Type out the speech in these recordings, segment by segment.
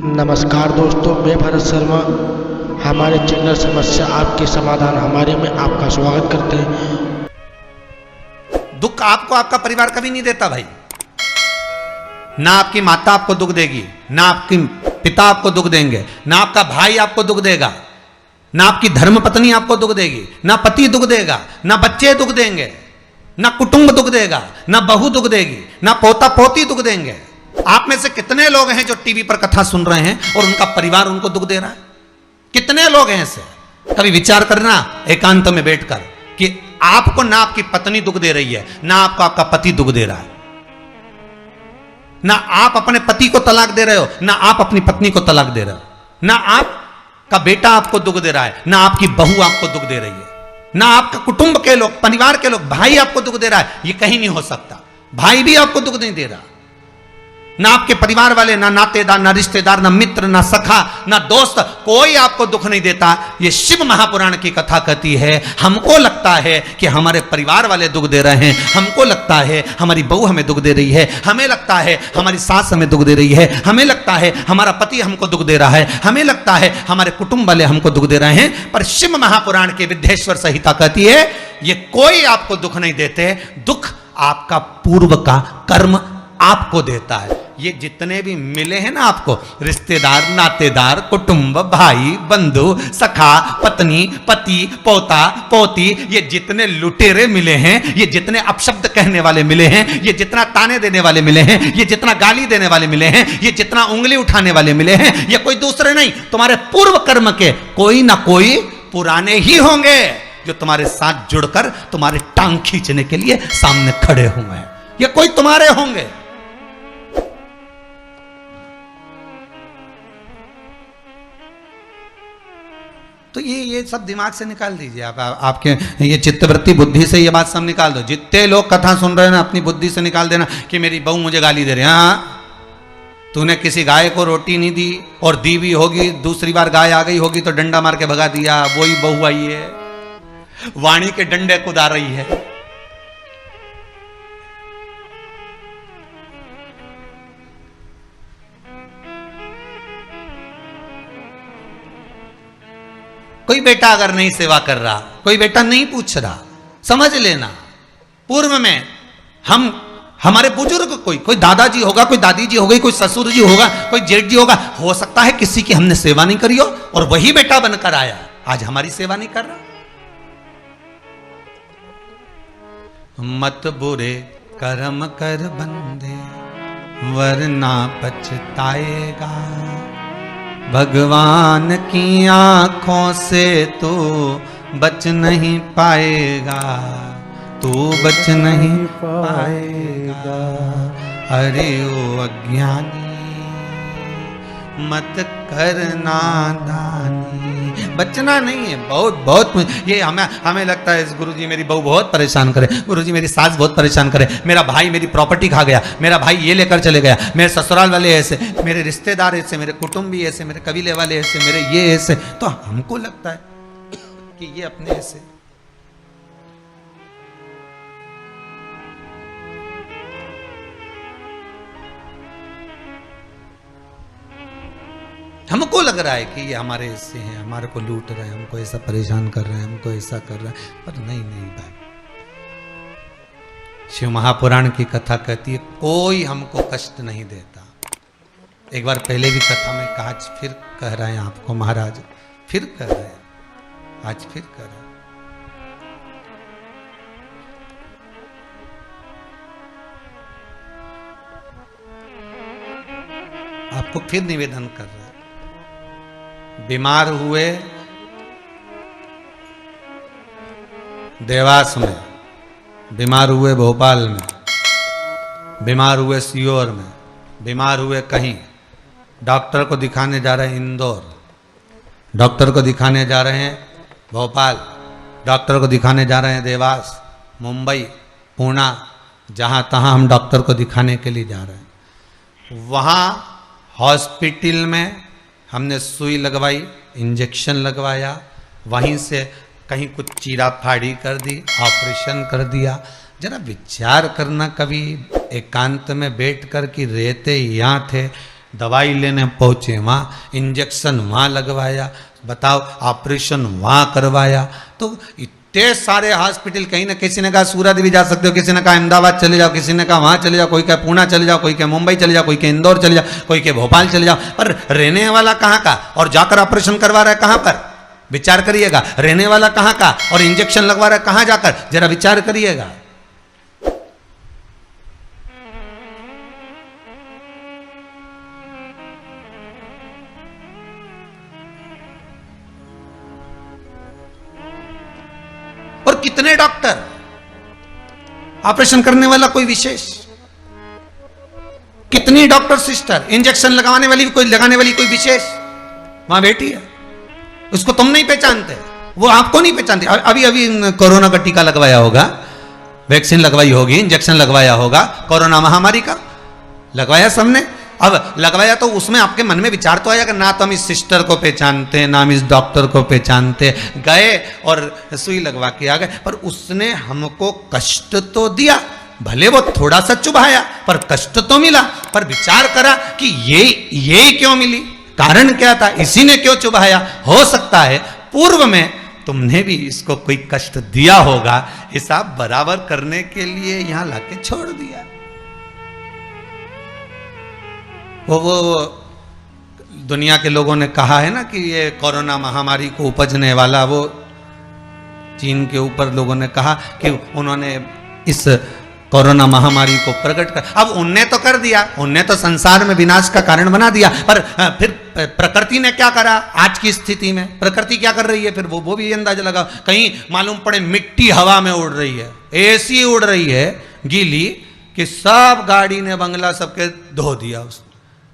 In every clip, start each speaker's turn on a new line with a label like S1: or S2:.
S1: नमस्कार दोस्तों, मैं भरत शर्मा। हमारे चैनल समस्या आपके समाधान हमारे में आपका स्वागत करते हैं।
S2: दुख आपको आपका परिवार कभी नहीं देता भाई। ना आपकी माता आपको दुख देगी, ना आपकी पिता आपको दुख देंगे, ना आपका भाई आपको दुख देगा, ना आपकी धर्म पत्नी आपको दुख देगी, ना पति दुख देगा, ना बच्चे दुख देंगे, ना कुटुंब दुख देगा, ना बहू दुख देगी, ना पोता पोती दुख देंगे। आप में से कितने लोग हैं जो टीवी पर कथा सुन रहे हैं और उनका परिवार उनको दुख दे रहा है? कितने लोग हैं ऐसे? कभी विचार करना एकांत में बैठकर कि आपको ना आपकी पत्नी दुख दे रही है, ना आपको आपका पति दुख दे रहा है, ना आप अपने पति को तलाक दे रहे हो, ना आप अपनी पत्नी को तलाक दे रहे हो, ना आपका बेटा आपको दुख दे रहा है, ना आपकी बहू आपको दुख दे रही है, ना आपका कुटुंब के लोग, परिवार के लोग, भाई आपको दुख दे रहा है। ये कहीं नहीं हो सकता। भाई भी आपको दुख नहीं दे रहा, ना आपके परिवार वाले, ना नातेदार, ना रिश्तेदार, ना मित्र, ना सखा, ना दोस्त, कोई आपको दुख नहीं देता। ये शिव महापुराण की कथा कहती है हमको लगता है कि हमारे परिवार वाले दुख दे रहे हैं, हमको लगता है हमारी बहू हमें दुख दे रही है, हमें लगता है हमारी सास हमें दुख दे रही है, हमें लगता है हमारा पति हमको दुख दे रहा है, हमें लगता है हमारे कुटुंब वाले हमको दुख दे रहे हैं। पर शिव महापुराण की विद्येश्वर संहिता कहती है ये कोई आपको दुख नहीं देते। दुख आपका पूर्व का कर्म आपको देता है। ये जितने भी मिले हैं ना आपको, रिश्तेदार, नातेदार, कुटुंब, भाई, बंधु, सखा, पत्नी, पति, पोता, पोती, ये जितने लुटेरे मिले हैं, ये जितने अपशब्द कहने वाले मिले हैं, ये जितना ताने देने वाले मिले हैं, ये जितना गाली देने वाले मिले हैं, ये जितना उंगली उठाने वाले मिले हैं, ये कोई दूसरे नहीं, तुम्हारे पूर्व कर्म के कोई ना कोई पुराने ही होंगे जो तुम्हारे साथ जुड़कर तुम्हारे टांग खींचने के लिए सामने खड़े हुए हैं। ये कोई तुम्हारे होंगे। तो ये सब दिमाग से निकाल दीजिए आप आपके ये चित्तवृत्ति बुद्धि से ये बात सब निकाल दो। जितने लोग कथा सुन रहे हैं ना, अपनी बुद्धि से निकाल देना कि मेरी बहू मुझे गाली दे रही है। हाँ, तूने किसी गाय को रोटी नहीं दी और दी भी होगी, दूसरी बार गाय आ गई होगी तो डंडा मार के भगा दिया, वही बहू आई है, वाणी के डंडे कुदा रही है। कोई बेटा अगर नहीं सेवा कर रहा, कोई बेटा नहीं पूछ रहा, समझ लेना पूर्व में हमारे बुजुर्ग, कोई दादाजी होगा, कोई दादी जी हो गई, कोई ससुर जी होगा, कोई जेठ जी होगा, हो सकता है किसी की हमने सेवा नहीं करी हो और वही बेटा बनकर आया, आज हमारी सेवा नहीं कर रहा। मत बुरे कर्म कर बंदे वरना पछताएगा, भगवान की आंखों से तू बच नहीं पाएगा, तू बच नहीं पाएगा। अरे ओ अज्ञानी मत करना दानी। बचना नहीं है, बहुत ये हमें लगता है गुरुजी मेरी बहू बहुत परेशान करे, गुरुजी मेरी सास बहुत परेशान करे, मेरा भाई मेरी प्रॉपर्टी खा गया, मेरा भाई ये लेकर चले गया, मेरे ससुराल वाले ऐसे, मेरे रिश्तेदार ऐसे, मेरे कुटुंबी ऐसे, मेरे कबीले वाले ऐसे, मेरे ये ऐसे। तो हमको लगता है कि ये अपने ऐसे। हमको लग रहा है कि ये हमारे ऐसे हैं, हमारे को लूट रहे हैं, हमको ऐसा परेशान कर रहे हैं, हमको ऐसा कर रहे हैं, पर नहीं भाई। शिव महापुराण की कथा कहती है कोई हमको कष्ट नहीं देता। एक बार पहले भी कथा में कहा, आज फिर कह रहे हैं आपको महाराज, फिर कह रहे हैं, आज फिर कह रहे हैं। आपको फिर निवेदन कर रहे हैं। बीमार हुए देवास में, बीमार हुए भोपाल में, बीमार हुए सीहोर में, बीमार हुए कहीं, डॉक्टर को दिखाने जा रहे हैं इंदौर, डॉक्टर को दिखाने जा रहे हैं भोपाल, डॉक्टर को दिखाने जा रहे हैं देवास, मुंबई, पुणे, जहाँ तहाँ हम डॉक्टर को दिखाने के लिए जा रहे हैं। वहाँ हॉस्पिटल में हमने सुई लगवाई, इंजेक्शन लगवाया, वहीं से कहीं कुछ चीरा फाड़ी कर दी, ऑपरेशन कर दिया। जरा विचार करना कभी एकांत में बैठ कर कि रहते यहाँ थे, दवाई लेने पहुंचे वहां इंजेक्शन वहां लगवाया, बताओ ऑपरेशन वहां करवाया। तो इतने सारे हॉस्पिटल, कहीं ना किसी ने कहा सूरत भी जा सकते हो, किसी ने कहा अहमदाबाद चले जाओ, किसी ने कहा वहां चले जाओ, कोई कहा पूना चले जाओ, कोई कहा मुंबई चले जाओ, कोई कहा इंदौर चले जाओ, कोई कहा भोपाल चले जाओ। पर रहने वाला कहाँ का और जाकर ऑपरेशन करवा रहा है कहां पर? विचार करिएगा। रहने वाला कहां का और इंजेक्शन लगवा रहा है कहां जाकर? जरा विचार करिएगा। और कितने डॉक्टर, ऑपरेशन करने वाला कोई विशेष, कितनी डॉक्टर सिस्टर, इंजेक्शन लगाने वाली कोई, लगाने वाली कोई विशेष वहां बैठी है। उसको तुम नहीं पहचानते, वो आपको नहीं पहचानती। अभी अभी कोरोना का टीका लगवाया होगा, वैक्सीन लगवाई होगी, इंजेक्शन लगवाया होगा, कोरोना महामारी का लगवाया सबने। अब लगवाया तो उसमें आपके मन में विचार तो आया कि ना तो हम इस सिस्टर को पहचानते, ना हम इस डॉक्टर को पहचानते, गए और सुई लगवा के आ गए। पर उसने हमको कष्ट तो दिया, भले वो थोड़ा सा चुभाया पर कष्ट तो मिला। पर विचार करा कि ये क्यों मिली, कारण क्या था, इसी ने क्यों चुभाया। हो सकता है पूर्व में तुमने भी इसको कोई कष्ट दिया होगा, हिसाब बराबर करने के लिए यहां लाके छोड़ दिया। वो दुनिया के लोगों ने कहा है ना कि ये कोरोना महामारी को उपजने वाला, वो चीन के ऊपर लोगों ने कहा कि उन्होंने इस कोरोना महामारी को प्रकट कर, अब उनने तो कर दिया, उनने तो संसार में विनाश का कारण बना दिया। पर फिर प्रकृति ने क्या करा आज की स्थिति में, प्रकृति क्या कर रही है फिर वो भी अंदाजा लगा। कहीं मालूम पड़े मिट्टी हवा में उड़ रही है, ऐसी उड़ रही है गीली कि सब गाड़ी ने बंगला सबके धो दिया उसने।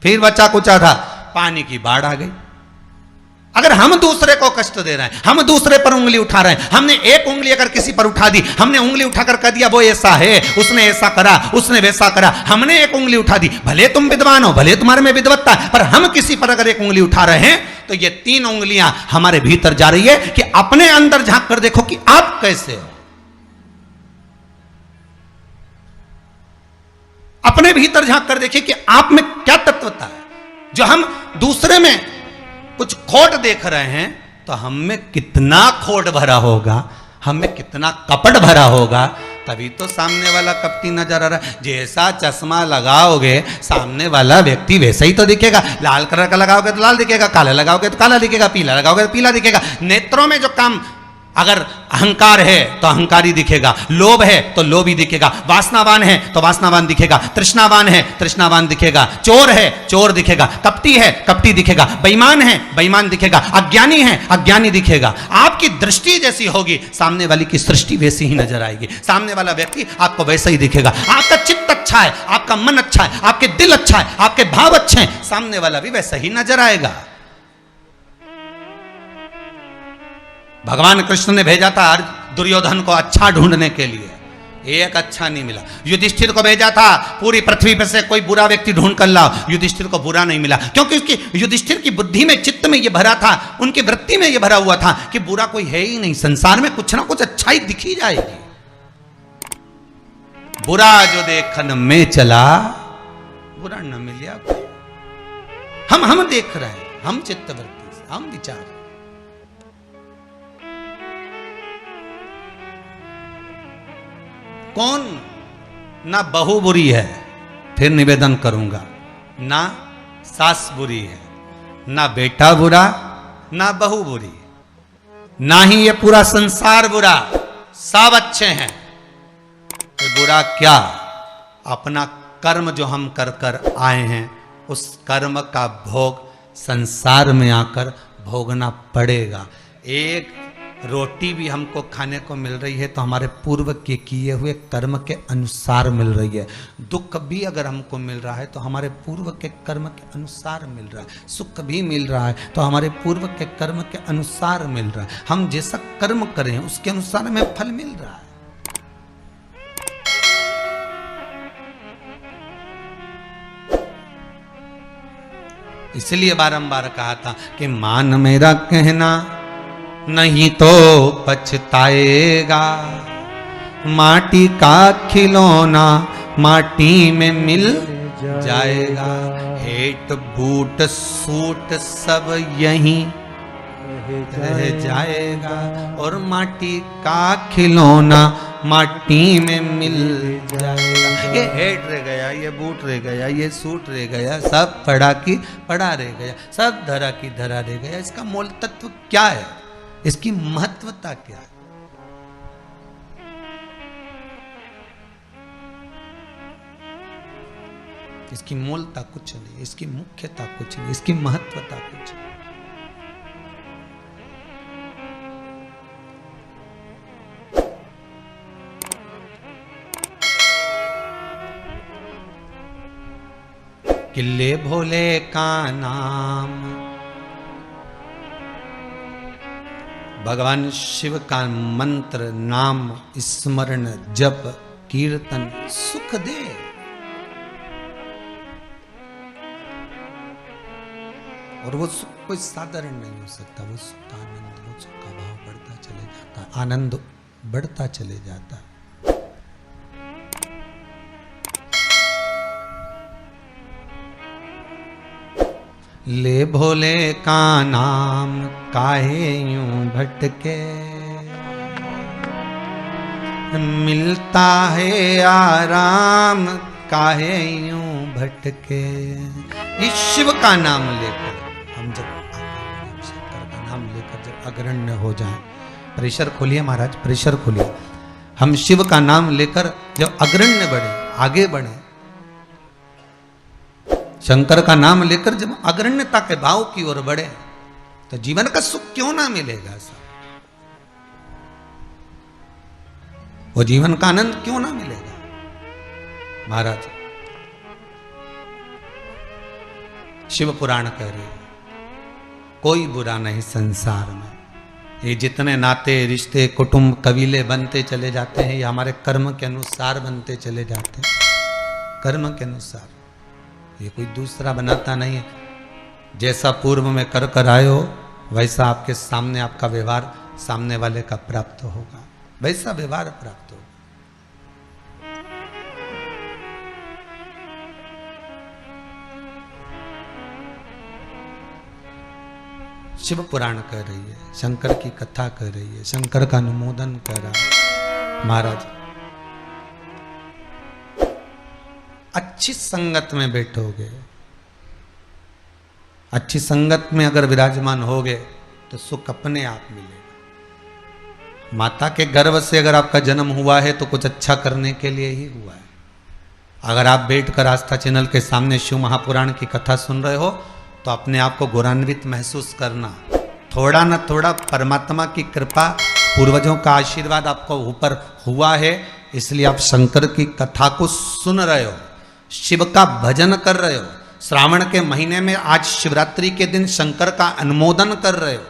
S2: फिर बचा कुचा था, पानी की बाढ़ आ गई। अगर हम दूसरे को कष्ट दे रहे हैं, हम दूसरे पर उंगली उठा रहे हैं, हमने एक उंगली अगर किसी पर उठा दी, हमने उंगली उठाकर कह दिया वो ऐसा है, उसने ऐसा करा, उसने वैसा करा, हमने एक उंगली उठा दी, भले तुम विद्वान हो, भले तुम्हारे में विद्वत्ता है, पर हम किसी पर अगर एक उंगली उठा रहे हैं तो ये 3 उंगलियां हमारे भीतर जा रही है कि अपने अंदर झांक कर देखो कि आप कैसे हो, अपने भीतर झांक कर देखिए कि आप में क्या तत्वता है। जो हम दूसरे में कुछ खोट देख रहे हैं तो हम में कितना खोट भरा होगा, हम में कितना कपट भरा होगा, तभी तो सामने वाला कपटी नजर आ रहा है। जैसा चश्मा लगाओगे सामने वाला व्यक्ति वैसा ही तो दिखेगा। लाल कलर का लगाओगे तो लाल दिखेगा, काला लगाओगे तो काला दिखेगा, पीला लगाओगे तो पीला दिखेगा। नेत्रों में जो काम, अगर अहंकार है तो अहंकारी दिखेगा, लोभ है तो लोभी दिखेगा, वासनावान है तो वासनावान दिखेगा, तृष्णावान है तृष्णावान दिखेगा, चोर है चोर दिखेगा, कपटी है कपटी दिखेगा, बेईमान है बेईमान दिखेगा, अज्ञानी है अज्ञानी दिखेगा। आपकी दृष्टि जैसी होगी सामने वाली की सृष्टि वैसी ही नजर आएगी, सामने वाला व्यक्ति आपको वैसा ही दिखेगा। आपका चित्त अच्छा है, आपका मन अच्छा है, आपके दिल अच्छा है, आपके भाव अच्छे हैं, सामने वाला भी वैसा ही नजर आएगा। भगवान कृष्ण ने भेजा था दुर्योधन को अच्छा ढूंढने के लिए, एक अच्छा नहीं मिला। युधिष्ठिर को भेजा था पूरी पृथ्वी पर से कोई बुरा व्यक्ति ढूंढ कर लाओ, युधिष्ठिर को बुरा नहीं मिला, क्योंकि उसकी युधिष्ठिर की बुद्धि में, चित्त में ये भरा था, उनकी वृत्ति में ये भरा हुआ था कि बुरा कोई है ही नहीं, संसार में कुछ ना कुछ अच्छाई दिखी जाएगी। बुरा जो देखन में चला बुरा न मिलिया। हम देख रहे हैं, हम चित्तवृत्ति से, हम विचार, कौन ना बहू बुरी है, फिर निवेदन करूंगा, ना सास बुरी है, ना बेटा बुरा, ना बहू बुरी, ना ही ये पूरा संसार बुरा, सब अच्छे हैं। तो बुरा क्या, अपना कर्म जो हम कर कर आए हैं उस कर्म का भोग संसार में आकर भोगना पड़ेगा। एक रोटी भी हमको खाने को मिल रही है तो हमारे पूर्व के किए हुए कर्म के अनुसार मिल रही है। दुख भी अगर हमको मिल रहा है तो हमारे पूर्व के कर्म के अनुसार मिल रहा है। सुख भी मिल रहा है तो हमारे पूर्व के कर्म के अनुसार मिल रहा है। हम जैसा कर्म करें उसके अनुसार हमें फल मिल रहा है। इसलिए बारंबार कहा था कि मान मेरा कहना नहीं तो पछताएगा, माटी का खिलौना माटी में मिल जाएगा। हेट बूट सूट सब यहीं रह जाएगा और माटी का खिलौना माटी में मिल जाएगा। ये हेट रह गया, ये बूट रह गया, ये सूट रह गया, सब पड़ा की पड़ा रह गया, सब धरा की धरा रह गया। इसका मूल तत्व क्या है? इसकी महत्वता क्या है? इसकी मूलता कुछ नहीं, इसकी मुख्यता कुछ नहीं, इसकी महत्वता कुछ नहीं। किले भोले का नाम, भगवान शिव का मंत्र, नाम स्मरण जप कीर्तन सुख दे। और वो सुख कोई साधारण नहीं हो सकता। वो सुख का आनंद, वो सुख का भाव बढ़ता चले जाता, आनंद बढ़ता चले जाता। ले भोले का नाम काहे यूं भटके, मिलता है आराम काहे यूं भटके। इस शिव का नाम लेकर हम जब शंकर का नाम लेकर जब अग्रण्य हो जाएं, प्रेशर खोलिए महाराज, प्रेशर खोलिए। हम शिव का नाम लेकर जब अग्रण्य बढ़े, आगे बढ़े, शंकर का नाम लेकर जब अग्रण्यता के भाव की ओर बढ़े, तो जीवन का सुख क्यों ना मिलेगा सर? वो जीवन का आनंद क्यों ना मिलेगा? महाराज शिव पुराण कह रहे हैं, कोई बुरा नहीं संसार में। ये जितने नाते रिश्ते कुटुंब कबीले बनते चले जाते हैं, ये हमारे कर्म के अनुसार बनते चले जाते हैं। कर्म के अनुसार, ये कोई दूसरा बनाता नहीं है। जैसा पूर्व में कर आए हो, वैसा आपके सामने आपका व्यवहार सामने वाले का प्राप्त होगा, वैसा व्यवहार प्राप्त होगा। शिव पुराण कह रही है, शंकर की कथा कह रही है, शंकर का अनुमोदन कर रहा है। महाराज अच्छी संगत में बैठोगे, अच्छी संगत में अगर विराजमान होगे तो सुख अपने आप मिलेगा। माता के गर्भ से अगर आपका जन्म हुआ है तो कुछ अच्छा करने के लिए ही हुआ है। अगर आप बैठकर आस्था चैनल के सामने शिव महापुराण की कथा सुन रहे हो तो अपने आप को गौरवान्वित महसूस करना। थोड़ा न थोड़ा परमात्मा की कृपा, पूर्वजों का आशीर्वाद आपको ऊपर हुआ है, इसलिए आप शंकर की कथा को सुन रहे हो, शिव का भजन कर रहे हो। श्रावण के महीने में आज शिवरात्रि के दिन शंकर का अनुमोदन कर रहे हो।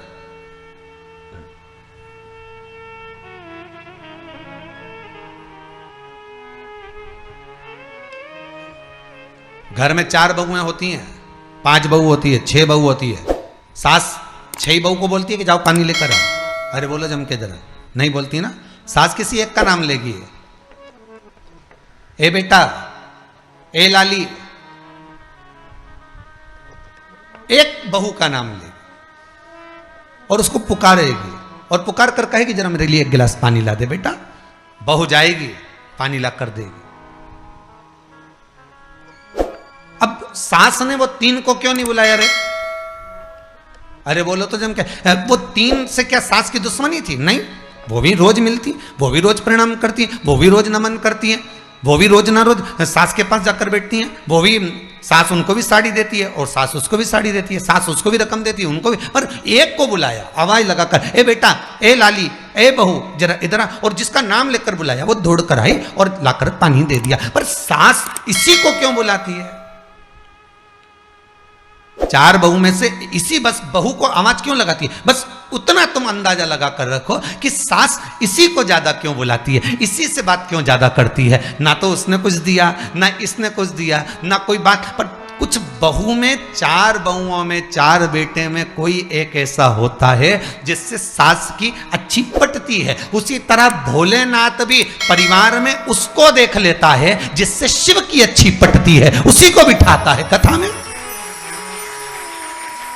S2: घर में 4 बहुएं होती हैं, 5 बहू होती है, 6 बहू होती है। सास 6 बहू को बोलती है कि जाओ पानी लेकर आओ, अरे बोलो जम के जरा, नहीं बोलती ना। सास किसी एक का नाम लेगी, ए बेटा, ए लाली, एक बहू का नाम लेगी और उसको पुकारेगी और पुकार कर कहेगी जरा मेरे लिए एक गिलास पानी ला दे बेटा। बहू जाएगी, पानी ला कर देगी। अब सास ने वो 3 को क्यों नहीं बुलाया रे? अरे बोलो तो जम क्या, वो 3 से क्या सास की दुश्मनी थी? नहीं, वो भी रोज मिलती, वो भी रोज प्रणाम करती है, वो भी रोज नमन करती है, वो भी रोज ना रोज सास के पास जाकर बैठती हैं। वो भी, सास उनको भी साड़ी देती है और सास उसको भी साड़ी देती है, सास उसको भी रकम देती है, उनको भी। पर एक को बुलाया आवाज लगाकर, ए बेटा, ए लाली, ए बहू, जरा इधर आ। और जिसका नाम लेकर बुलाया वो दौड़ कर आई और लाकर पानी दे दिया। पर सास इसी को क्यों बुलाती है? 4 बहू में से इसी बस बहू को आवाज क्यों लगाती है? बस उतना तुम अंदाजा लगा कर रखो कि सास इसी को ज्यादा क्यों बुलाती है, इसी से बात क्यों ज्यादा करती है। ना तो उसने कुछ दिया, ना इसने कुछ दिया, ना कोई बात। पर कुछ बहू में, 4 बहुओं में, 4 बेटे में कोई एक ऐसा होता है जिससे सास की अच्छी पटती है। उसी तरह भोलेनाथ भी परिवार में उसको देख लेता है जिससे शिव की अच्छी पटती है, उसी को बिठाता है कथा में।